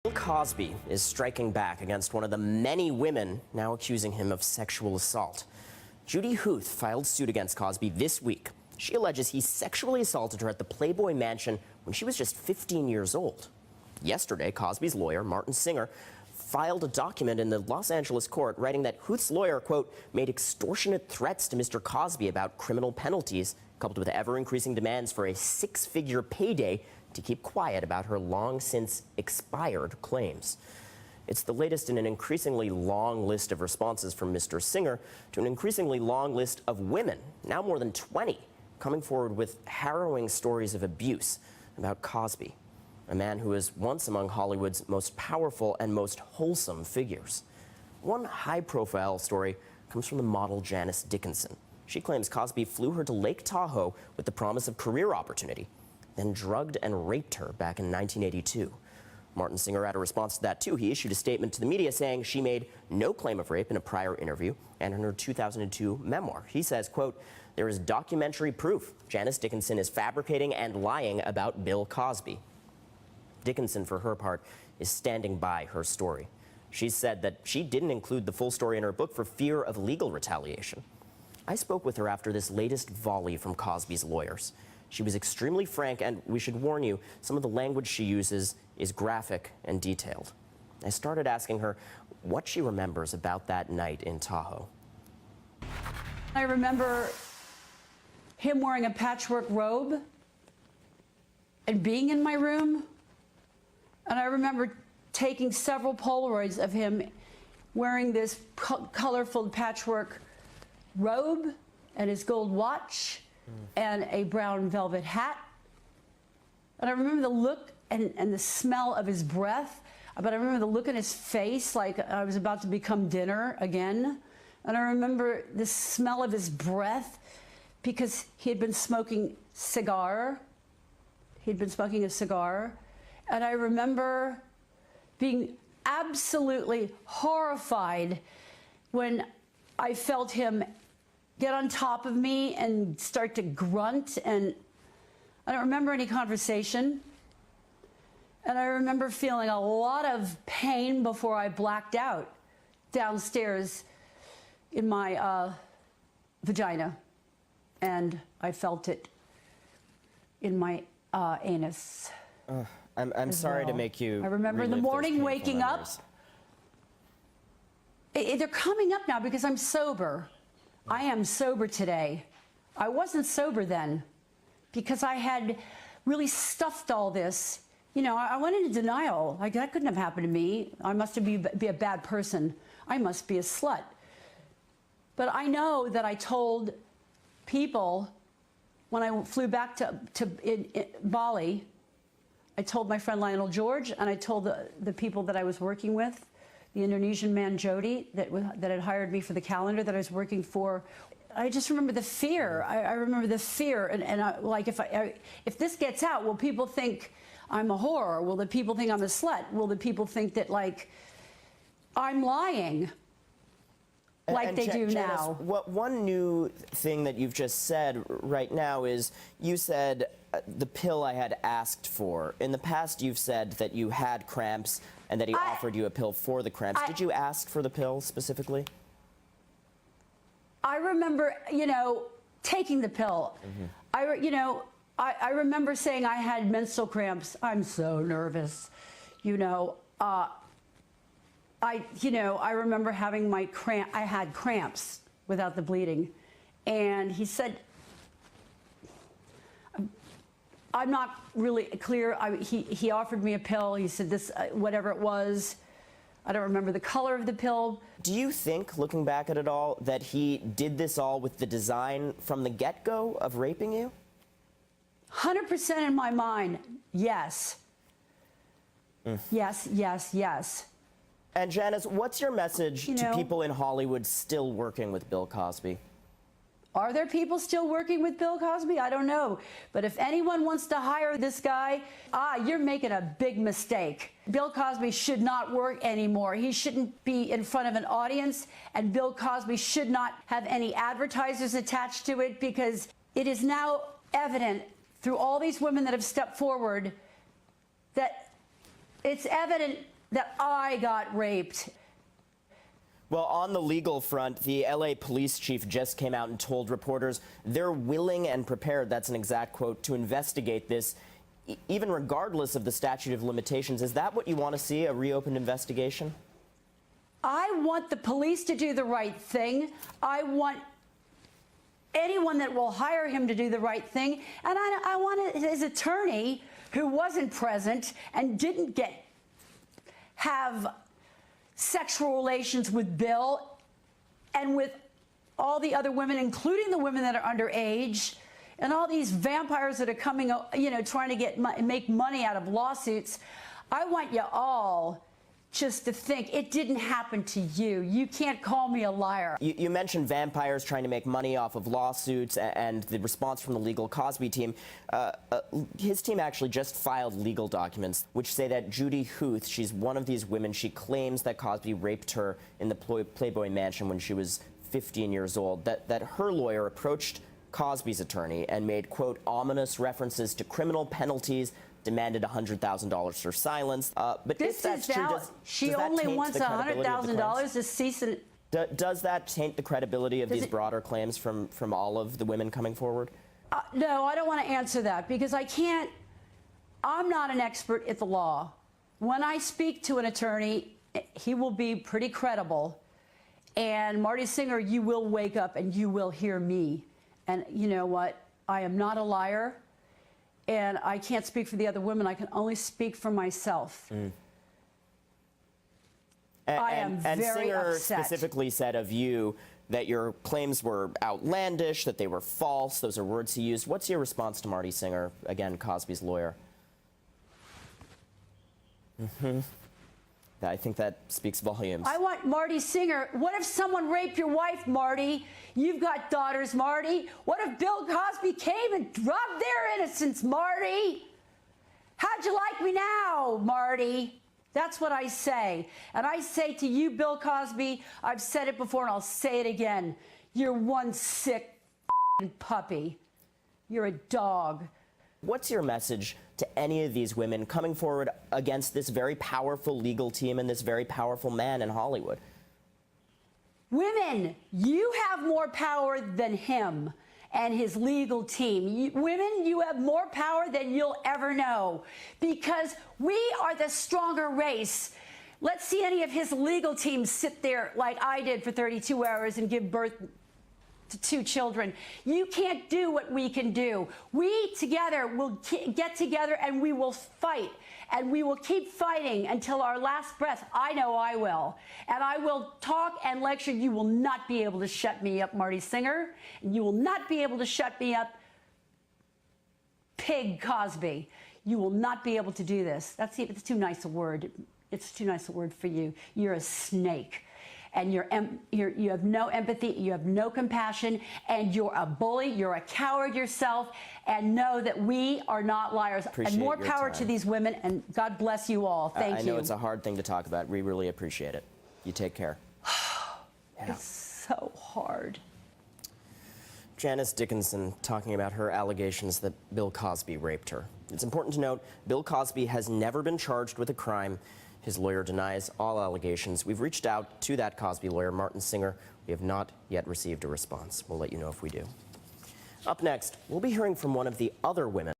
Bill Cosby is striking back against one of the many women now accusing him of sexual assault. Judy Huth filed suit against Cosby this week. She alleges he sexually assaulted her at the Playboy Mansion when she was just 15 years old. Yesterday, Cosby's lawyer, Martin Singer, filed a document in the Los Angeles court writing that Huth's lawyer, quote, made extortionate threats to Mr. Cosby about criminal penalties, coupled with ever-increasing demands for a six-figure payday to keep quiet about her long-since expired claims. It's the latest in an increasingly long list of responses from Mr. Singer to an increasingly long list of women, now more than 20, coming forward with harrowing stories of abuse about Cosby, a man who was once among Hollywood's most powerful and most wholesome figures. One high-profile story comes from the model Janice Dickinson. She claims Cosby flew her to Lake Tahoe with the promise of career opportunity, then drugged and raped her back in 1982. Martin Singer had a response to that, too. He issued a statement to the media saying she made no claim of rape in a prior interview and in her 2002 memoir. He says, quote, there is documentary proof Janice Dickinson is fabricating and lying about Bill Cosby. Dickinson, for her part, is standing by her story. She said that she didn't include the full story in her book for fear of legal retaliation. I spoke with her after this latest volley from Cosby's lawyers. She was extremely frank, and we should warn you, some of the language she uses is graphic and detailed. I started asking her what she remembers about that night in Tahoe. I remember him wearing a patchwork robe and being in my room. And I remember taking several Polaroids of him wearing this colorful patchwork robe and his gold watch and a brown velvet hat. And I remember the look and the smell of his breath, but I remember the look in his face like I was about to become dinner again. And I remember the smell of his breath because he had been smoking cigar. He'd been smoking a cigar. And I remember being absolutely horrified when I felt him get on top of me and start to grunt, and I don't remember any conversation. And I remember feeling a lot of pain before I blacked out downstairs in my vagina, and I felt it in my anus. I'm sorry to make you. I remember in the morning waking up. They're coming up now because I'm sober. I am sober today. I wasn't sober then because I had really stuffed all this. You know, I went into denial. Like, that couldn't have happened to me. I must be a bad person. I must be a slut. But I know that I told people when I flew back to Bali, I told my friend Lionel George, and I told the people that I was working with, the Indonesian man Jody that had hired me for the calendar that I was working for. I just remember the fear. I remember the fear, and like if this gets out, will people think I'm a whore? Will the people think I'm a slut? Will the people think that like I'm lying? Like they do now. What one new thing that you've just said right now is you said the pill I had asked for. In the past, you've said that you had cramps and that he offered you a pill for the cramps. Did you ask for the pill specifically? I remember, you know, taking the pill. I remember saying I had menstrual cramps. I'm so nervous, you know. I remember having my cramp. I had cramps without the bleeding, and he said, "I'm not really clear." He offered me a pill. He said this, whatever it was. I don't remember the color of the pill. Do you think, looking back at it all, that he did this all with the design from the get-go of raping you? 100% in my mind, yes. Yes, yes, yes. And Janice, what's your message to people in Hollywood still working with Bill Cosby? Are there people still working with Bill Cosby? I don't know. But if anyone wants to hire this guy, you're making a big mistake. Bill Cosby should not work anymore. He shouldn't be in front of an audience, and Bill Cosby should not have any advertisers attached to it, because it is now evident through all these women that have stepped forward that It's evident that I got raped. Well, on the legal front, the LA police chief just came out and told reporters they're willing and prepared, that's an exact quote, to investigate this, even regardless of the statute of limitations. Is that what you want to see, a reopened investigation? I want the police to do the right thing. I want anyone that will hire him to do the right thing. And I want his attorney, who wasn't present and didn't have sexual relations with Bill and with all the other women, including the women that are underage, and all these vampires that are coming, trying to make money out of lawsuits. I want you all just to think it didn't happen to you. You can't call me a liar. You mentioned vampires trying to make money off of lawsuits and the response from the legal Cosby team. His team actually just filed legal documents which say that Judy Huth, she's one of these women, she claims that Cosby raped her in the Playboy Mansion when she was 15 years old, that her lawyer approached Cosby's attorney and made, quote, ominous references to criminal penalties, demanded $100,000 for silence. But if that's true, she only wants $100,000 to cease and... Does that taint the credibility of these broader claims from all of the women coming forward? No, I don't want to answer that because I'm not an expert at the law. When I speak to an attorney, he will be pretty credible. And Marty Singer, you will wake up and you will hear me. And you know what? I am not a liar. And I can't speak for the other women. I can only speak for myself. I am very Singer upset. Specifically said of you that your claims were outlandish, that they were false. Those are words he used. What's your response to Marty Singer, again, Cosby's lawyer? I think that speaks volumes. I want Marty Singer. What if someone raped your wife, Marty? You've got daughters, Marty. What if Bill Cosby came and robbed their innocence, Marty? How'd you like me now, Marty? That's what I say. And I say to you, Bill Cosby, I've said it before and I'll say it again. You're one sick puppy. You're a dog. What's your message to any of these women coming forward against this very powerful legal team and this very powerful man in Hollywood? Women, you have more power than him and his legal team. Women, you have more power than you'll ever know because we are the stronger race. Let's see any of his legal team sit there like I did for 32 hours and give birth to 2 children. You can't do what we can do. We together will get together and we will fight. And we will keep fighting until our last breath. I know I will. And I will talk and lecture. You will not be able to shut me up, Marty Singer. And you will not be able to shut me up, Pig Cosby. You will not be able to do this. It's too nice a word. It's too nice a word for you. You're a snake. And you have no empathy, you have no compassion, and you're a bully, you're a coward yourself, and know that we are not liars. Appreciate and more your power time. to these women, and God bless you all. Thank you. I know it's a hard thing to talk about. We really appreciate it. You take care. Yeah. It's so hard. Janice Dickinson talking about her allegations that Bill Cosby raped her. It's important to note, Bill Cosby has never been charged with a crime. His lawyer denies all allegations. We've reached out to that Cosby lawyer, Martin Singer. We have not yet received a response. We'll let you know if we do. Up next, we'll be hearing from one of the other women